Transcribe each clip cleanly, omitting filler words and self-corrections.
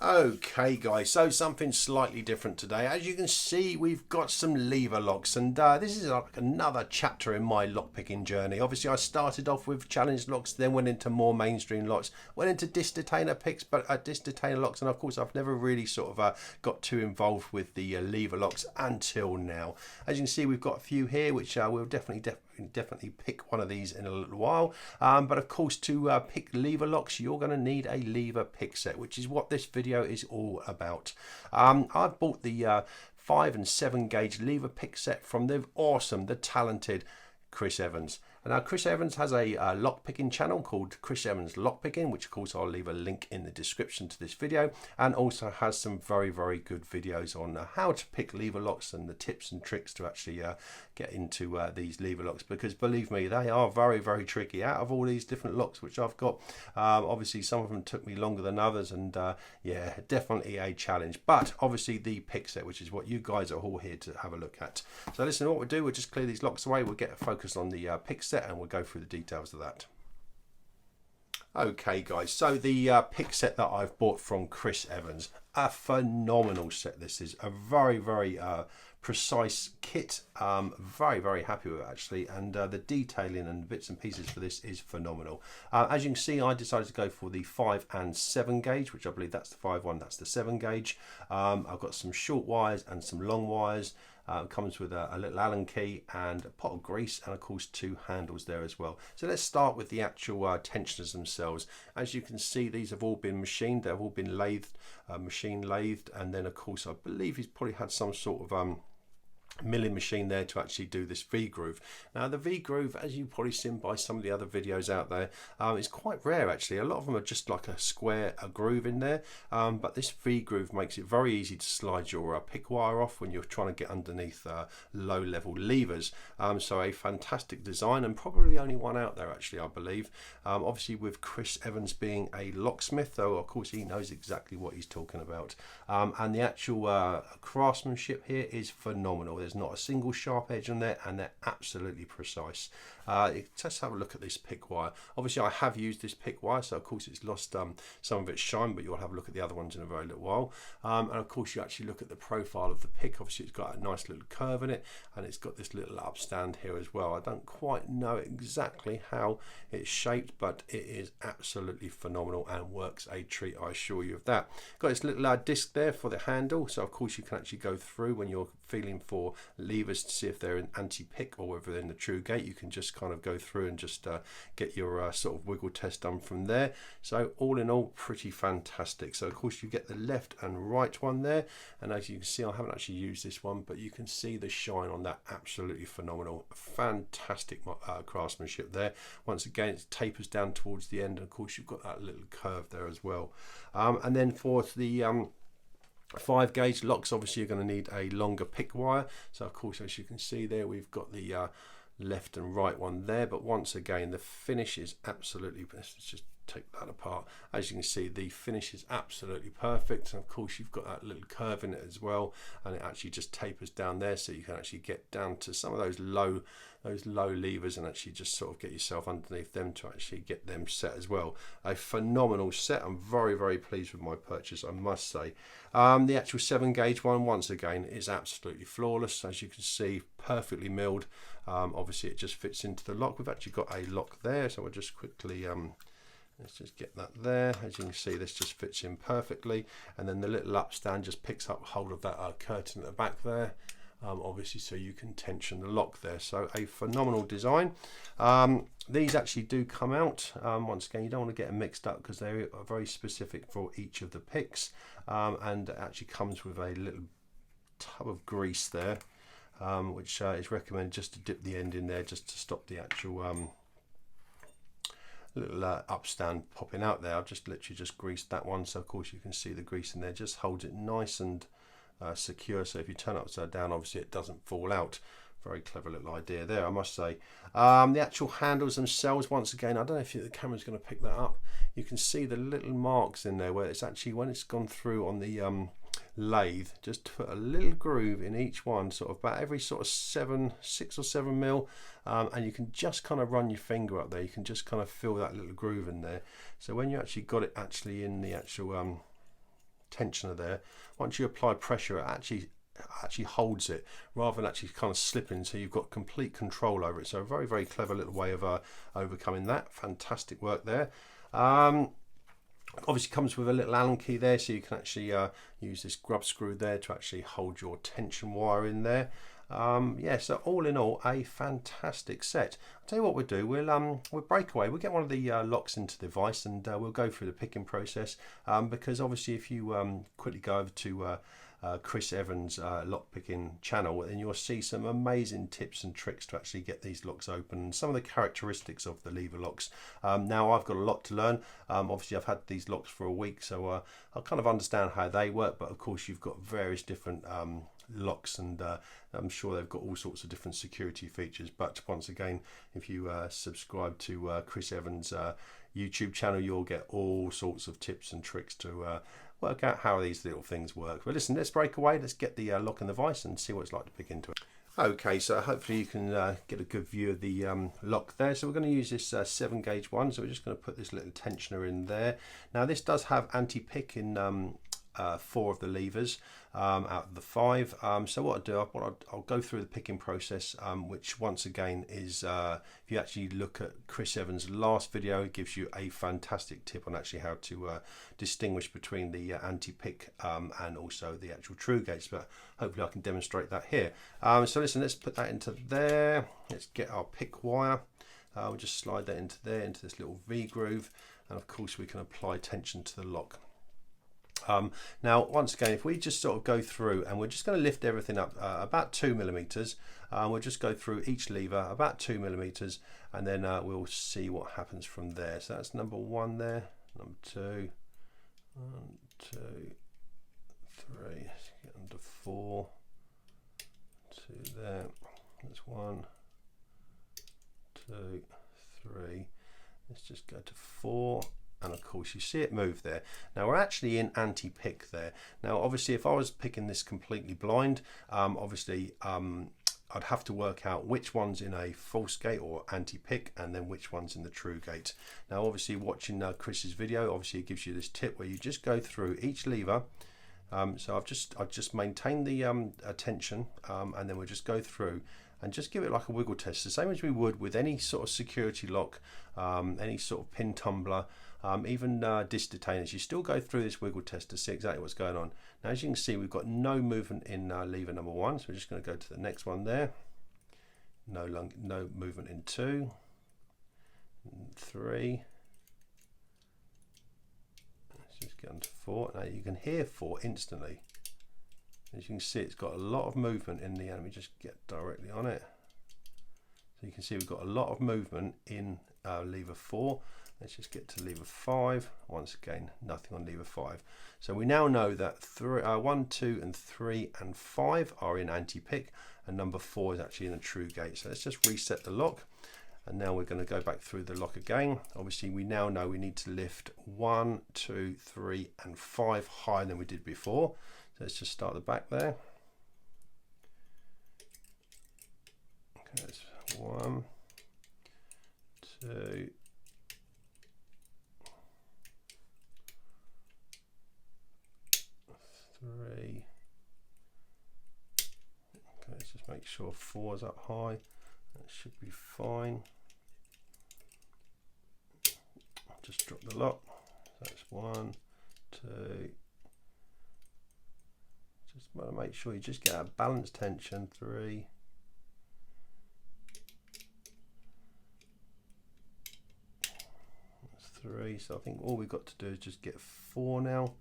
Okay guys, so something slightly different today. As you can see, we've got some lever locks, and this is like another chapter in my lockpicking journey. Obviously I started off with challenge locks, then went into more mainstream locks, went into disc detainer picks, but disc detainer locks, and of course I've never really sort of got too involved with the lever locks until now. As you can see, we've got a few here which we'll definitely pick one of these in a little while, but of course to pick lever locks you're going to need a lever pick set, which is what this video is all about. I've bought the 5 and 7 gauge lever pick set from the awesome, the talented Chris Evans. And now Chris Evans has a lock picking channel called Chris Evans Lockpicking, which of course I'll leave a link in the description to this video, and also has some very good videos on how to pick lever locks and the tips and tricks to actually get into these lever locks, because believe me, they are very tricky. Out of all these different locks which I've got, obviously some of them took me longer than others, and yeah, definitely a challenge. But obviously the pick set, which is what you guys are all here to have a look at. So listen, what we'll do, we'll just clear these locks away, we'll get a focus on the pick set, and we'll go through the details of that. Okay guys, so the pick set that I've bought from Chris Evans, a phenomenal set. This is a very precise kit. Very happy with it actually, and the detailing and bits and pieces for this is phenomenal. As you can see, I decided to go for the 5 and 7 gauge, which I believe that's the 5 one, that's the 7 gauge. I've got some short wires and some long wires. Comes with a little Allen key and a pot of grease, and of course 2 handles there as well. So let's start with the actual tensioners themselves. As you can see, these have all been machined, they've all been lathed, machine lathed, and then of course I believe he's probably had some sort of milling machine there to actually do this V-groove. Now the V-groove, as you've probably seen by some of the other videos out there, is quite rare actually. A lot of them are just like a square groove in there, but this V-groove makes it very easy to slide your pick wire off when you're trying to get underneath low level levers. So a fantastic design, and probably the only one out there actually, I believe. Obviously with Chris Evans being a locksmith, though of course he knows exactly what he's talking about, and the actual craftsmanship here is phenomenal. There's not a single sharp edge on there, and they're absolutely precise. Let's have a look at this pick wire. Obviously I have used this pick wire, so of course it's lost some of its shine, but you'll have a look at the other ones in a very little while. And of course you actually look at the profile of the pick. Obviously it's got a nice little curve in it, and it's got this little upstand here as well. I don't quite know exactly how it's shaped, but it is absolutely phenomenal and works a treat, I assure you of that. Got this little disc there for the handle, so of course you can actually go through when you're feeling for levers to see if they're an anti-pick or whether they're in the true gate. You can just kind of go through and just get your sort of wiggle test done from there. So all in all, pretty fantastic. So of course you get the left and right one there, and as you can see, I haven't actually used this one, but you can see the shine on that. Absolutely phenomenal, fantastic craftsmanship there. Once again, it tapers down towards the end, and of course you've got that little curve there as well. And then for the 5 gauge locks, obviously you're going to need a longer pick wire. So of course, as you can see there, we've got the left and right one there, but once again the finish is absolutely, let's just take that apart. As you can see, the finish is absolutely perfect, and of course you've got that little curve in it as well, and it actually just tapers down there, so you can actually get down to some of those low levers and actually just sort of get yourself underneath them to actually get them set as well. A phenomenal set. I'm very pleased with my purchase, I must say. The actual 7 gauge one, once again, is absolutely flawless. As you can see, perfectly milled. Obviously it just fits into the lock. We've actually got a lock there, so I'll just quickly let's just get that there. As you can see, this just fits in perfectly, and then the little upstand just picks up hold of that curtain at the back there, obviously, so you can tension the lock there. So a phenomenal design. These actually do come out, once again you don't want to get them mixed up because they are very specific for each of the picks, and it actually comes with a little tub of grease there, which is recommended just to dip the end in there just to stop the actual little upstand popping out there. I've just literally just greased that one, so of course you can see the grease in there just holds it nice and secure, so if you turn it upside down, obviously it doesn't fall out. Very clever little idea there, I must say. The actual handles themselves, once again, I don't know if the camera's going to pick that up. You can see the little marks in there where it's actually, when it's gone through on the lathe, just put a little groove in each one, sort of about every sort of 6 or 7 mil, and you can just kind of run your finger up there. You can just kind of feel that little groove in there. So when you actually got it actually in the actual tensioner there. Once you apply pressure, it actually holds it rather than actually kind of slipping, so you've got complete control over it. So a very, very clever little way of overcoming that. Fantastic work there. Obviously comes with a little Allen key there, so you can actually use this grub screw there to actually hold your tension wire in there. Yeah, so all in all, a fantastic set. I'll tell you what we'll do, we'll break away, we'll get one of the locks into the device, and we'll go through the picking process, because obviously if you quickly go over to Chris Evans lock picking channel, and you'll see some amazing tips and tricks to actually get these locks open, and some of the characteristics of the lever locks. Now I've got a lot to learn. Obviously I've had these locks for a week, so I kind of understand how they work, but of course you've got various different locks, and I'm sure they've got all sorts of different security features. But once again, if you subscribe to Chris Evans YouTube channel, you'll get all sorts of tips and tricks to work out how these little things work. But listen, let's break away, let's get the lock in the vise and see what it's like to pick into it. Okay, so hopefully you can get a good view of the lock there. So we're going to use this 7 gauge one, so we're just going to put this little tensioner in there. Now this does have anti-pick in 4 of the levers out of the 5. So what I'll do, I'll go through the picking process, which once again is, if you actually look at Chris Evans' last video, it gives you a fantastic tip on actually how to distinguish between the anti-pick and also the actual true gates, but hopefully I can demonstrate that here. So listen, let's put that into there. Let's get our pick wire. We'll just slide that into there, into this little V groove, and of course we can apply tension to the lock. Now once again, if we just sort of go through, and we're just going to lift everything up about 2 millimeters, we'll just go through each lever about 2 millimeters, and then we'll see what happens from there. So that's number 1 there, number 2, 1, 2, 3, let's get under 4, 2 there, that's 1, 2, 3, let's just go to 4. And of course you see it move there. Now we're actually in anti-pick there. Now obviously if I was picking this completely blind, obviously I'd have to work out which one's in a false gate or anti-pick, and then which one's in the true gate. Now obviously watching Chris's video, obviously it gives you this tip where you just go through each lever. So I've just maintained the tension, and then we'll just go through and just give it like a wiggle test, the same as we would with any sort of security lock, any sort of pin tumbler, even disc detainers. You still go through this wiggle test to see exactly what's going on. Now as you can see, we've got no movement in lever number 1, so we're just going to go to the next one there. No movement in 2, 3. Let's just get onto 4. Now you can hear 4 instantly. As you can see, it's got a lot of movement in the, let me just get directly on it. So you can see we've got a lot of movement in lever 4. Let's just get to lever 5. Once again, nothing on lever 5. So we now know that 1, 2, and 3, and 5 are in anti-pick, and number 4 is actually in a true gate. So let's just reset the lock, and now we're going to go back through the lock again. Obviously, we now know we need to lift 1, 2, 3, and 5 higher than we did before. So let's just start the back there. Okay, that's 1, 2, 3. Okay, let's just make sure 4 is up high. That should be fine. Just drop the lock. So that's 1, 2. Just want to make sure you just get a balanced tension. 3. That's 3. So I think all we've got to do is just get 4 now,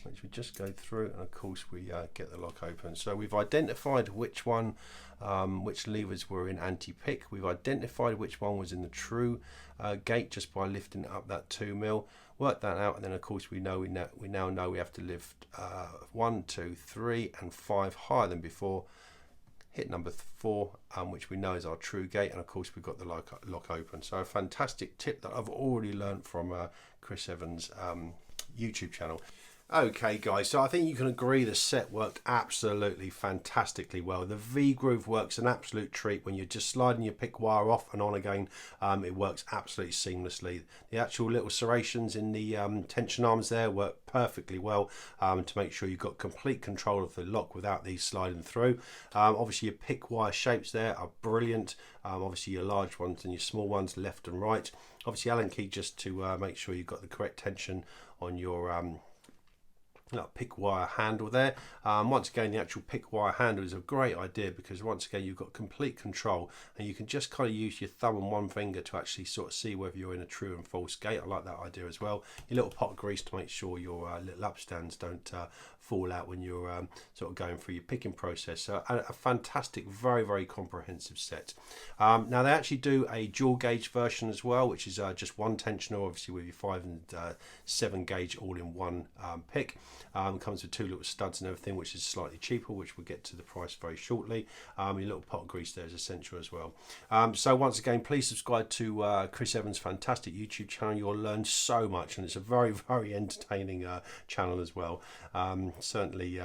which we just go through, and of course we get the lock open. So we've identified which one, which levers were in anti-pick. We've identified which one was in the true gate just by lifting up that 2 mil. Work that out, and then of course we now know we have to lift 1, 2, 3, and 5 higher than before. Hit number 4, which we know is our true gate, and of course we've got the lock open. So a fantastic tip that I've already learned from Chris Evans' YouTube channel. Okay guys, so I think you can agree the set worked absolutely fantastically well. The V-groove works an absolute treat when you're just sliding your pick wire off and on again. It works absolutely seamlessly. The actual little serrations in the tension arms there work perfectly well to make sure you've got complete control of the lock without these sliding through. Obviously your pick wire shapes there are brilliant. Obviously your large ones and your small ones left and right. Obviously Allen key just to make sure you've got the correct tension on your pick wire handle there. Once again, the actual pick wire handle is a great idea because once again you've got complete control and you can just kind of use your thumb and one finger to actually sort of see whether you're in a true and false gate. I like that idea as well. Your little pot of grease to make sure your little upstands don't fall out when you're sort of going through your picking process. So a fantastic, very, very comprehensive set. Now they actually do a dual gauge version as well, which is just one tensioner, obviously with your 5 and 7 gauge all in one pick. Comes with 2 little studs and everything, which is slightly cheaper, which we'll get to the price very shortly. Your little pot of grease there is essential as well. So once again, please subscribe to Chris Evans' fantastic YouTube channel. You'll learn so much, and it's a very, very entertaining channel as well. Certainly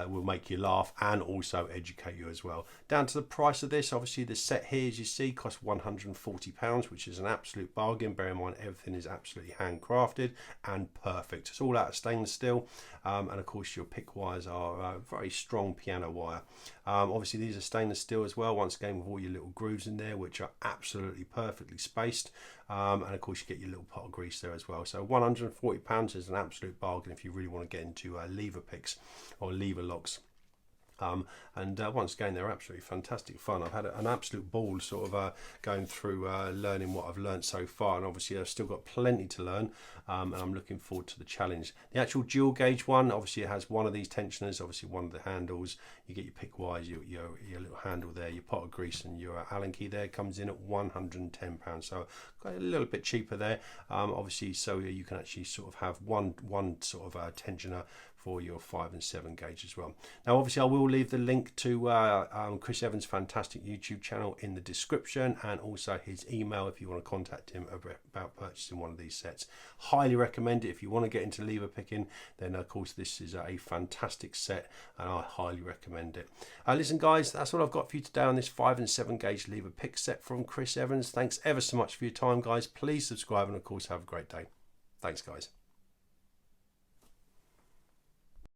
will make you laugh and also educate you as well. Down to the price of this, obviously the set here, as you see, costs £140, which is an absolute bargain. Bear in mind, everything is absolutely handcrafted and perfect. It's all out of stainless steel. And of course your pick wires are very strong piano wire. Obviously these are stainless steel as well, once again with all your little grooves in there, which are absolutely perfectly spaced. And of course you get your little pot of grease there as well. So £140 is an absolute bargain if you really want to get into lever picks or lever locks. Once again, they're absolutely fantastic fun. I've had an absolute ball sort of going through learning what I've learned so far, and obviously I've still got plenty to learn, and I'm looking forward to the challenge. The actual dual gauge one, obviously it has one of these tensioners, obviously one of the handles. You get your pick wires, your little handle there, your pot of grease, and your Allen key there comes in at £110. So got a little bit cheaper there, obviously, so you can actually sort of have one sort of tensioner for your 5 and 7 gauge as well. Now obviously I will leave the link to Chris Evans' fantastic YouTube channel in the description, and also his email if you want to contact him about purchasing one of these sets. Highly recommend it if you want to get into lever picking. Then of course this is a fantastic set and I highly recommend it. Listen guys, that's all I've got for you today on this 5 and 7 gauge lever pick set from Chris Evans. Thanks ever so much for your time guys. Please subscribe and of course have a great day. Thanks guys.